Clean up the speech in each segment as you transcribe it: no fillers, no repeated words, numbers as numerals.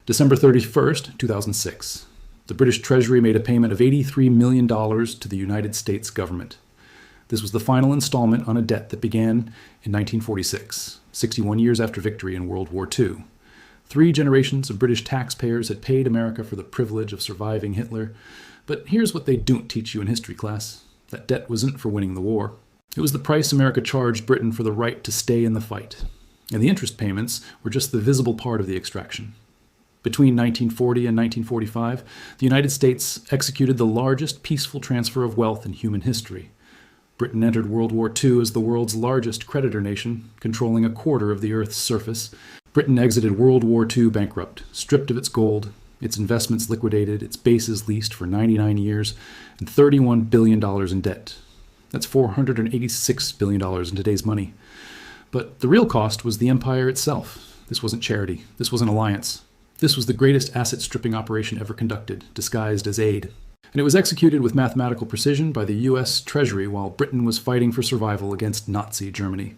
December 31st, 2006. The British Treasury made a payment of $83 million to the United States government. This was the final installment on a debt that began in 1946, 61 years after victory in World War II. 3 generations of British taxpayers had paid America for the privilege of surviving Hitler. But here's what they don't teach you in history class. That debt wasn't for winning the war. It was the price America charged Britain for the right to stay in the fight. And the interest payments were just the visible part of the extraction. Between 1940 and 1945, the United States executed the largest peaceful transfer of wealth in human history. Britain entered World War II as the world's largest creditor nation, controlling a quarter of the Earth's surface. Britain exited World War II bankrupt, stripped of its gold, its investments liquidated, its bases leased for 99 years, and $31 billion in debt. That's $486 billion in today's money. But the real cost was the empire itself. This wasn't charity. This was an alliance. This was the greatest asset-stripping operation ever conducted, disguised as aid. And it was executed with mathematical precision by the U.S. Treasury while Britain was fighting for survival against Nazi Germany.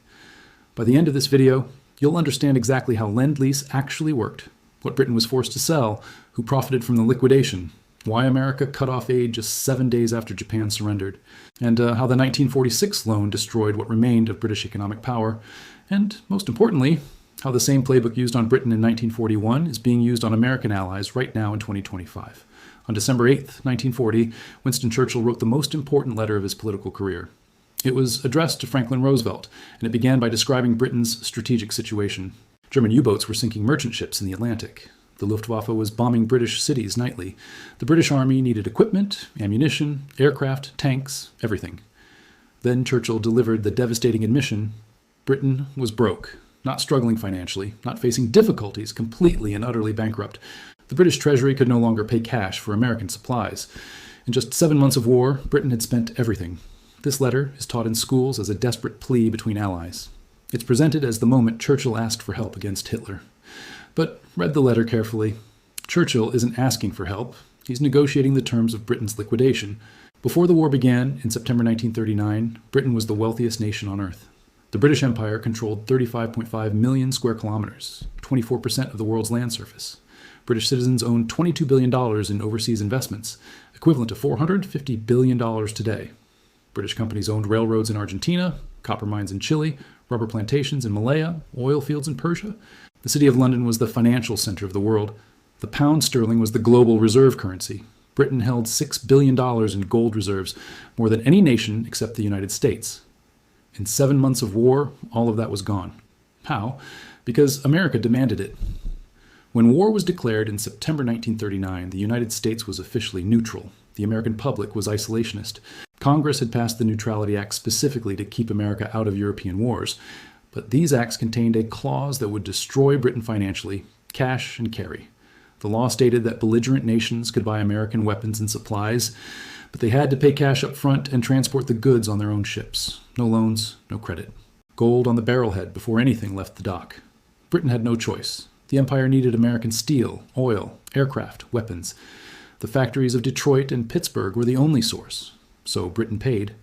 By the end of this video, you'll understand exactly how Lend-Lease actually worked, what Britain was forced to sell, who profited from the liquidation, why America cut off aid just 7 days after Japan surrendered, and how the 1946 loan destroyed what remained of British economic power, and, most importantly, how the same playbook used on Britain in 1941 is being used on American allies right now in 2025. On December 8, 1940, Winston Churchill wrote the most important letter of his political career. It was addressed to Franklin Roosevelt, and it began by describing Britain's strategic situation. German U-boats were sinking merchant ships in the Atlantic. The Luftwaffe was bombing British cities nightly. The British Army needed equipment, ammunition, aircraft, tanks, everything. Then Churchill delivered the devastating admission: Britain was broke. Not struggling financially, not facing difficulties, completely and utterly bankrupt. The British Treasury could no longer pay cash for American supplies. In just 7 months of war, Britain had spent everything. This letter is taught in schools as a desperate plea between allies. It's presented as the moment Churchill asked for help against Hitler. But read the letter carefully. Churchill isn't asking for help. He's negotiating the terms of Britain's liquidation. Before the war began, in September 1939, Britain was the wealthiest nation on Earth. The British Empire controlled 35.5 million square kilometers, 24% of the world's land surface. British citizens owned $22 billion in overseas investments, equivalent to $450 billion today. British companies owned railroads in Argentina, copper mines in Chile, rubber plantations in Malaya, oil fields in Persia. The City of London was the financial center of the world. The pound sterling was the global reserve currency. Britain held $6 billion in gold reserves, more than any nation except the United States. In 7 months of war, all of that was gone. How? Because America demanded it. When war was declared in September 1939, the United States was officially neutral. The American public was isolationist. Congress had passed the Neutrality Act specifically to keep America out of European wars. But these acts contained a clause that would destroy Britain financially, cash and carry. The law stated that belligerent nations could buy American weapons and supplies, but they had to pay cash up front and transport the goods on their own ships. No loans, no credit. Gold on the barrelhead before anything left the dock. Britain had no choice. The empire needed American steel, oil, aircraft, weapons. The factories of Detroit and Pittsburgh were the only source, so Britain paid.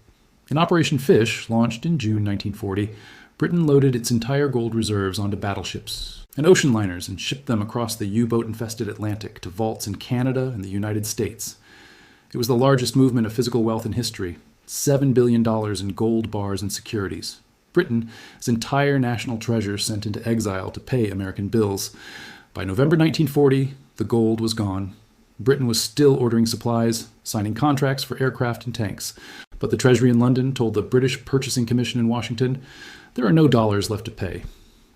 In Operation Fish, launched in June 1940, Britain loaded its entire gold reserves onto battleships and ocean liners and shipped them across the U-boat-infested Atlantic to vaults in Canada and the United States. It was the largest movement of physical wealth in history, $7 billion in gold bars and securities. Britain's entire national treasure sent into exile to pay American bills. By November 1940, the gold was gone. Britain was still ordering supplies, signing contracts for aircraft and tanks. But the Treasury in London told the British Purchasing Commission in Washington, there are no dollars left to pay.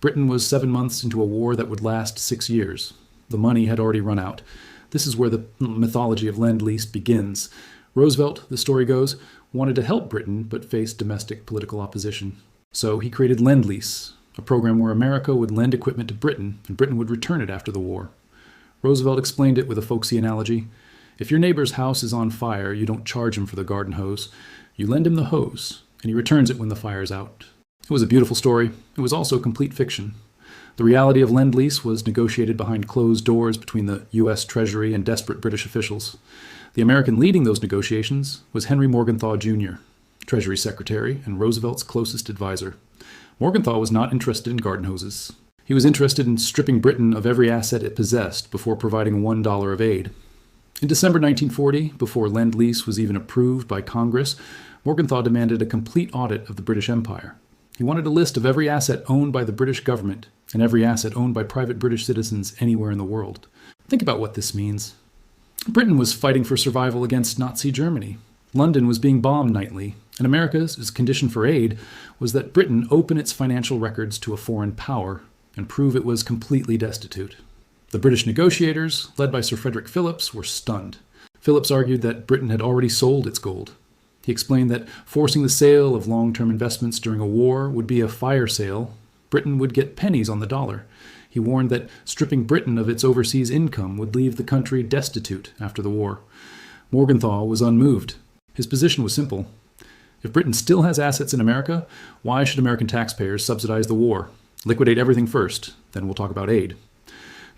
Britain was 7 months into a war that would last 6 years. The money had already run out. This is where the mythology of Lend-Lease begins. Roosevelt, the story goes, wanted to help Britain but faced domestic political opposition. So he created Lend-Lease, a program where America would lend equipment to Britain and Britain would return it after the war. Roosevelt explained it with a folksy analogy. If your neighbor's house is on fire, you don't charge him for the garden hose. You lend him the hose, and he returns it when the fire's out. It was a beautiful story. It was also complete fiction. The reality of Lend-Lease was negotiated behind closed doors between the U.S. Treasury and desperate British officials. The American leading those negotiations was Henry Morgenthau Jr., Treasury Secretary and Roosevelt's closest advisor. Morgenthau was not interested in garden hoses. He was interested in stripping Britain of every asset it possessed before providing $1 of aid. In December 1940, before Lend-Lease was even approved by Congress, Morgenthau demanded a complete audit of the British Empire. He wanted a list of every asset owned by the British government and every asset owned by private British citizens anywhere in the world. Think about what this means. Britain was fighting for survival against Nazi Germany. London was being bombed nightly, and America's condition for aid was that Britain open its financial records to a foreign power and prove it was completely destitute. The British negotiators, led by Sir Frederick Phillips, were stunned. Phillips argued that Britain had already sold its gold. He explained that forcing the sale of long-term investments during a war would be a fire sale. Britain would get pennies on the dollar. He warned that stripping Britain of its overseas income would leave the country destitute after the war. Morgenthau was unmoved. His position was simple. If Britain still has assets in America, why should American taxpayers subsidize the war? Liquidate everything first, then we'll talk about aid.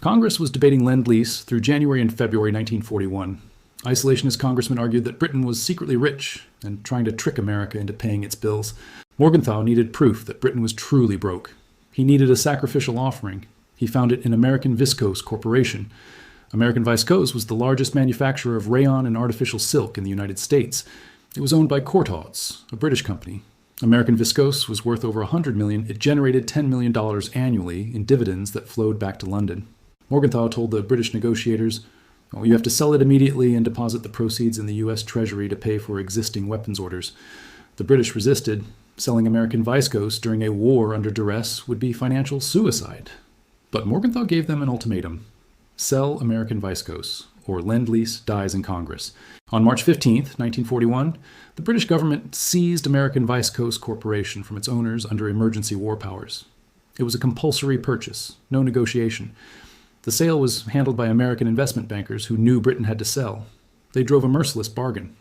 Congress was debating Lend-Lease through January and February 1941. Isolationist congressmen argued that Britain was secretly rich and trying to trick America into paying its bills. Morgenthau needed proof that Britain was truly broke. He needed a sacrificial offering. He found it in American Viscose Corporation. American Viscose was the largest manufacturer of rayon and artificial silk in the United States. It was owned by Courtaulds, a British company. American Viscose was worth over $100 million. It generated $10 million annually in dividends that flowed back to London. Morgenthau told the British negotiators, you have to sell it immediately and deposit the proceeds in the U.S. Treasury to pay for existing weapons orders. The British resisted. Selling American Viscose during a war under duress would be financial suicide. But Morgenthau gave them an ultimatum. Sell American Viscose, or Lend-Lease dies in Congress. On March 15, 1941, the British government seized American Viscose Corporation from its owners under emergency war powers. It was a compulsory purchase, no negotiation. The sale was handled by American investment bankers who knew Britain had to sell. They drove a merciless bargain.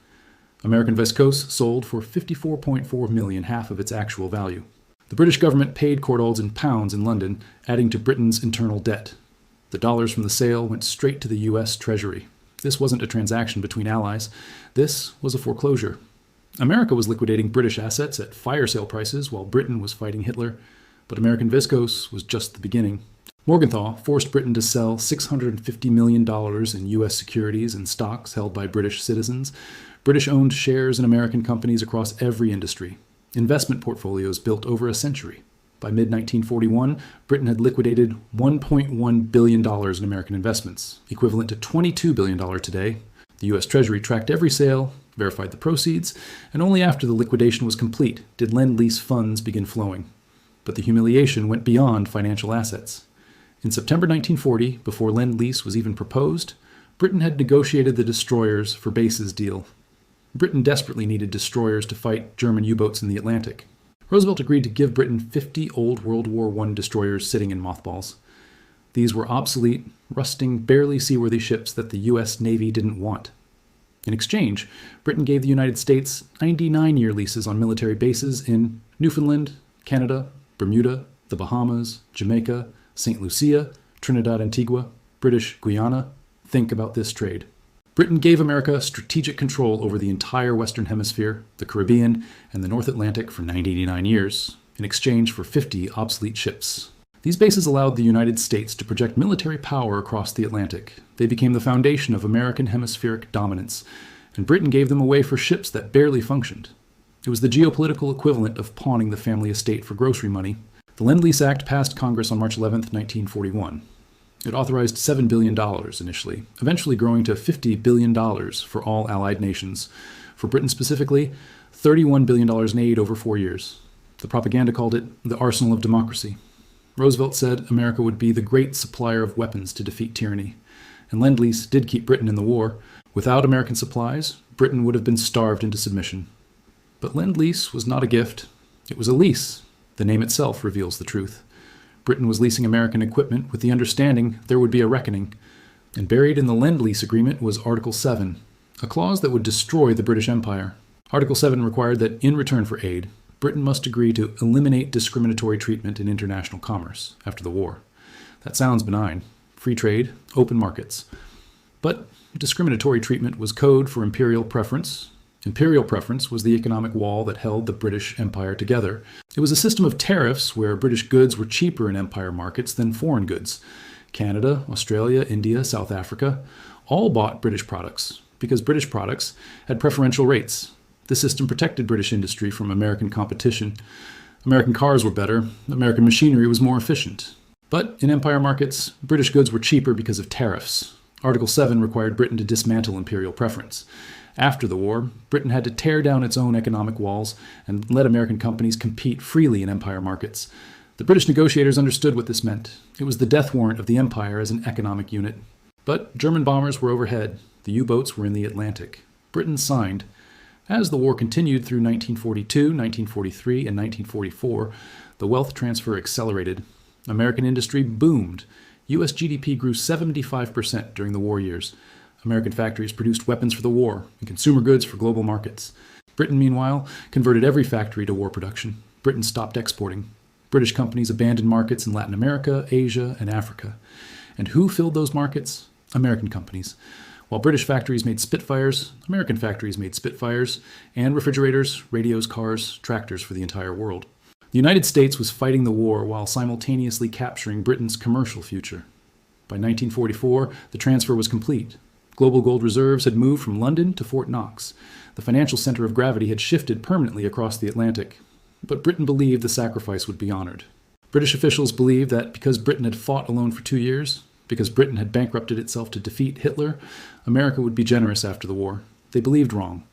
American Viscose sold for $54.4 million, half of its actual value. The British government paid Courtaulds in pounds in London, adding to Britain's internal debt. The dollars from the sale went straight to the U.S. Treasury. This wasn't a transaction between allies. This was a foreclosure. America was liquidating British assets at fire sale prices while Britain was fighting Hitler, but American Viscose was just the beginning. Morgenthau forced Britain to sell $650 million in U.S. securities and stocks held by British citizens. British-owned shares in American companies across every industry. Investment portfolios built over a century. By mid-1941, Britain had liquidated $1.1 billion in American investments, equivalent to $22 billion today. The U.S. Treasury tracked every sale, verified the proceeds, and only after the liquidation was complete did Lend-Lease funds begin flowing. But the humiliation went beyond financial assets. In September 1940, before Lend-Lease was even proposed, Britain had negotiated the destroyers for bases deal. Britain desperately needed destroyers to fight German U-boats in the Atlantic. Roosevelt agreed to give Britain 50 old World War I destroyers sitting in mothballs. These were obsolete, rusting, barely seaworthy ships that the U.S. Navy didn't want. In exchange, Britain gave the United States 99-year leases on military bases in Newfoundland, Canada, Bermuda, the Bahamas, Jamaica, St. Lucia, Trinidad Antigua, British Guiana. Think about this trade. Britain gave America strategic control over the entire Western Hemisphere, the Caribbean, and the North Atlantic for 99 years, in exchange for 50 obsolete ships. These bases allowed the United States to project military power across the Atlantic. They became the foundation of American hemispheric dominance, and Britain gave them away for ships that barely functioned. It was the geopolitical equivalent of pawning the family estate for grocery money. The Lend-Lease Act passed Congress on March 11, 1941. It authorized $7 billion initially, eventually growing to $50 billion for all Allied nations. For Britain specifically, $31 billion in aid over 4 years. The propaganda called it the arsenal of democracy. Roosevelt said America would be the great supplier of weapons to defeat tyranny. And Lend-Lease did keep Britain in the war. Without American supplies, Britain would have been starved into submission. But Lend-Lease was not a gift. It was a lease. The name itself reveals the truth. Britain was leasing American equipment with the understanding there would be a reckoning. And buried in the Lend-Lease agreement was Article 7, a clause that would destroy the British Empire. Article 7 required that, in return for aid, Britain must agree to eliminate discriminatory treatment in international commerce after the war. That sounds benign. Free trade, open markets. But discriminatory treatment was code for Imperial Preference. Imperial Preference was the economic wall that held the British Empire together. It was a system of tariffs where British goods were cheaper in empire markets than foreign goods. Canada, Australia, India, South Africa all bought British products because British products had preferential rates. The system protected British industry from American competition. American cars were better. American machinery was more efficient. But in empire markets, British goods were cheaper because of tariffs. Article 7 required Britain to dismantle imperial preference. After the war, Britain had to tear down its own economic walls and let American companies compete freely in empire markets. The British negotiators understood what this meant. It was the death warrant of the empire as an economic unit. But German bombers were overhead. The U-boats were in the Atlantic. Britain signed. As the war continued through 1942, 1943, and 1944, the wealth transfer accelerated. American industry boomed. U.S. GDP grew 75% during the war years. American factories produced weapons for the war and consumer goods for global markets. Britain, meanwhile, converted every factory to war production. Britain stopped exporting. British companies abandoned markets in Latin America, Asia, and Africa. And who filled those markets? American companies. While British factories made Spitfires, American factories made Spitfires and refrigerators, radios, cars, tractors for the entire world. The United States was fighting the war while simultaneously capturing Britain's commercial future. By 1944, the transfer was complete. Global gold reserves had moved from London to Fort Knox. The financial center of gravity had shifted permanently across the Atlantic. But Britain believed the sacrifice would be honored. British officials believed that because Britain had fought alone for 2 years, because Britain had bankrupted itself to defeat Hitler, America would be generous after the war. They believed wrong.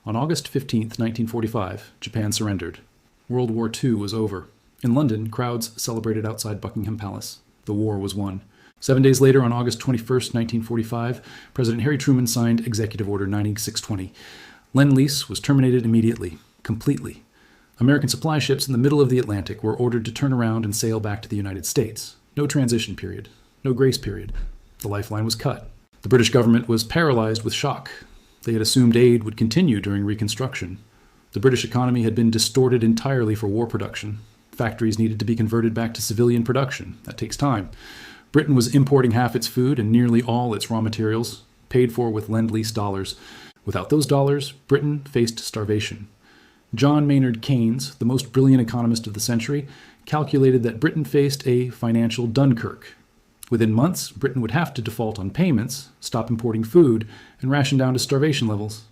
On August 15, 1945, Japan surrendered. World War II was over. In London, crowds celebrated outside Buckingham Palace. The war was won. 7 days later, on August 21, 1945, President Harry Truman signed Executive Order 9620. Lend-Lease was terminated immediately, completely. American supply ships in the middle of the Atlantic were ordered to turn around and sail back to the United States. No transition period. No grace period. The lifeline was cut. The British government was paralyzed with shock. They had assumed aid would continue during Reconstruction. The British economy had been distorted entirely for war production. Factories needed to be converted back to civilian production. That takes time. Britain was importing half its food and nearly all its raw materials, paid for with Lend-Lease dollars. Without those dollars, Britain faced starvation. John Maynard Keynes, the most brilliant economist of the century, calculated that Britain faced a financial Dunkirk. Within months, Britain would have to default on payments, stop importing food, and ration down to starvation levels.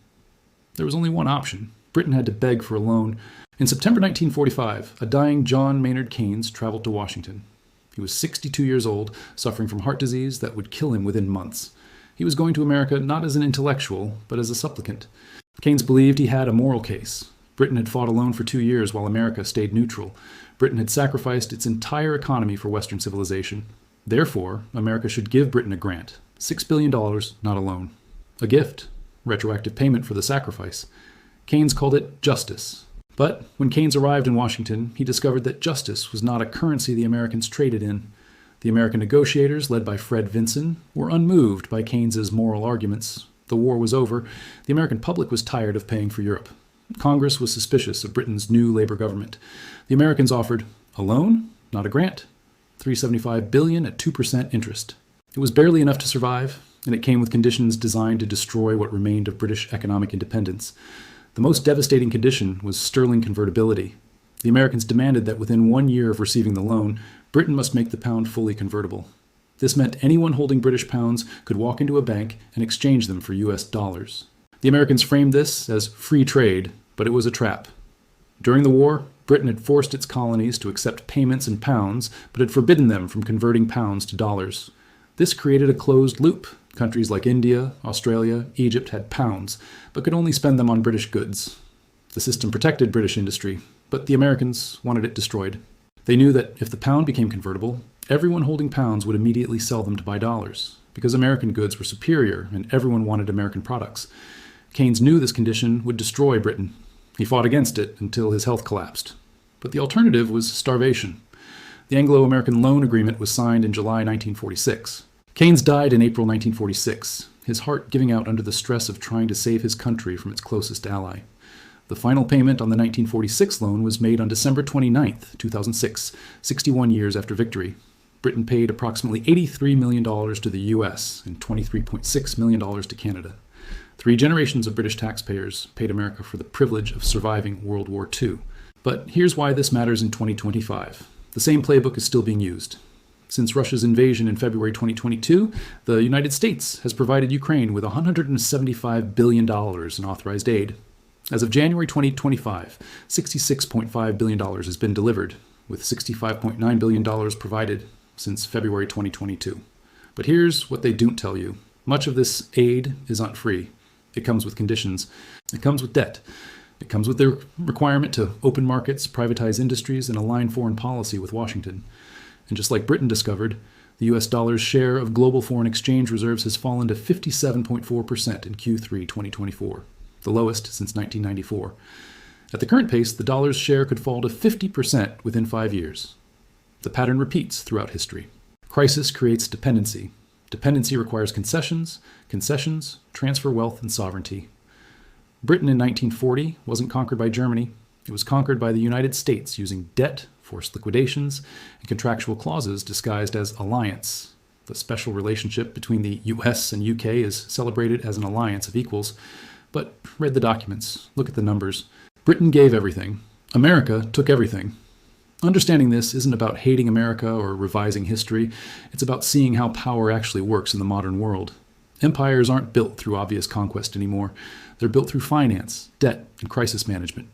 There was only one option. Britain had to beg for a loan. In September 1945, a dying John Maynard Keynes traveled to Washington. He was 62 years old, suffering from heart disease that would kill him within months. He was going to America not as an intellectual, but as a supplicant. Keynes believed he had a moral case. Britain had fought alone for 2 years while America stayed neutral. Britain had sacrificed its entire economy for Western civilization. Therefore, America should give Britain a grant. $6 billion, not a loan. A gift, retroactive payment for the sacrifice. Keynes called it justice. But when Keynes arrived in Washington, he discovered that justice was not a currency the Americans traded in. The American negotiators, led by Fred Vinson, were unmoved by Keynes's moral arguments. The war was over. The American public was tired of paying for Europe. Congress was suspicious of Britain's new Labour government. The Americans offered a loan, not a grant. $375 billion at 2% interest. It was barely enough to survive, and it came with conditions designed to destroy what remained of British economic independence. The most devastating condition was sterling convertibility. The Americans demanded that within 1 year of receiving the loan, Britain must make the pound fully convertible. This meant anyone holding British pounds could walk into a bank and exchange them for US dollars. The Americans framed this as free trade, but it was a trap. During the war, Britain had forced its colonies to accept payments in pounds, but had forbidden them from converting pounds to dollars. This created a closed loop. Countries like India, Australia, Egypt had pounds, but could only spend them on British goods. The system protected British industry, but the Americans wanted it destroyed. They knew that if the pound became convertible, everyone holding pounds would immediately sell them to buy dollars, because American goods were superior and everyone wanted American products. Keynes knew this condition would destroy Britain. He fought against it until his health collapsed. But the alternative was starvation. The Anglo-American loan agreement was signed in July 1946. Keynes died in April 1946, his heart giving out under the stress of trying to save his country from its closest ally. The final payment on the 1946 loan was made on December 29, 2006, 61 years after victory. Britain paid approximately $83 million to the U.S. and $23.6 million to Canada. 3 generations of British taxpayers paid America for the privilege of surviving World War II. But here's why this matters in 2025. The same playbook is still being used. Since Russia's invasion in February 2022, the United States has provided Ukraine with $175 billion in authorized aid. As of January 2025, $66.5 billion has been delivered, with $65.9 billion provided since February 2022. But here's what they don't tell you. Much of this aid isn't free. It comes with conditions. It comes with debt. It comes with the requirement to open markets, privatize industries, and align foreign policy with Washington. And just like Britain discovered, the US dollar's share of global foreign exchange reserves has fallen to 57.4% in Q3 2024, the lowest since 1994. At the current pace, the dollar's share could fall to 50% within 5 years. The pattern repeats throughout history. Crisis creates dependency. Dependency requires concessions. Concessions transfer wealth and sovereignty. Britain in 1940 wasn't conquered by Germany. It was conquered by the United States using debt, forced liquidations, and contractual clauses disguised as alliance. The special relationship between the US and UK is celebrated as an alliance of equals. But read the documents. Look at the numbers. Britain gave everything. America took everything. Understanding this isn't about hating America or revising history. It's about seeing how power actually works in the modern world. Empires aren't built through obvious conquest anymore. They're built through finance, debt, and crisis management.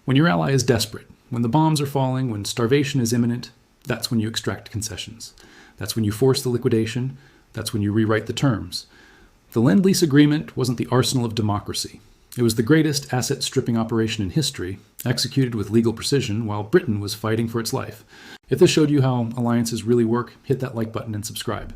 When your ally is desperate, when the bombs are falling, when starvation is imminent, that's when you extract concessions. That's when you force the liquidation. That's when you rewrite the terms. The Lend-Lease agreement wasn't the arsenal of democracy. It was the greatest asset stripping operation in history, executed with legal precision while Britain was fighting for its life. If this showed you how alliances really work, hit that like button and subscribe.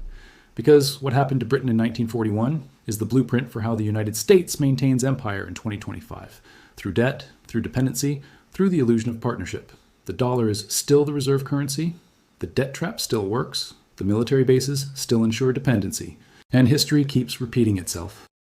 Because what happened to Britain in 1941 is the blueprint for how the United States maintains empire in 2025. Through debt, through dependency, through the illusion of partnership. The dollar is still the reserve currency. The debt trap still works. The military bases still ensure dependency. And history keeps repeating itself.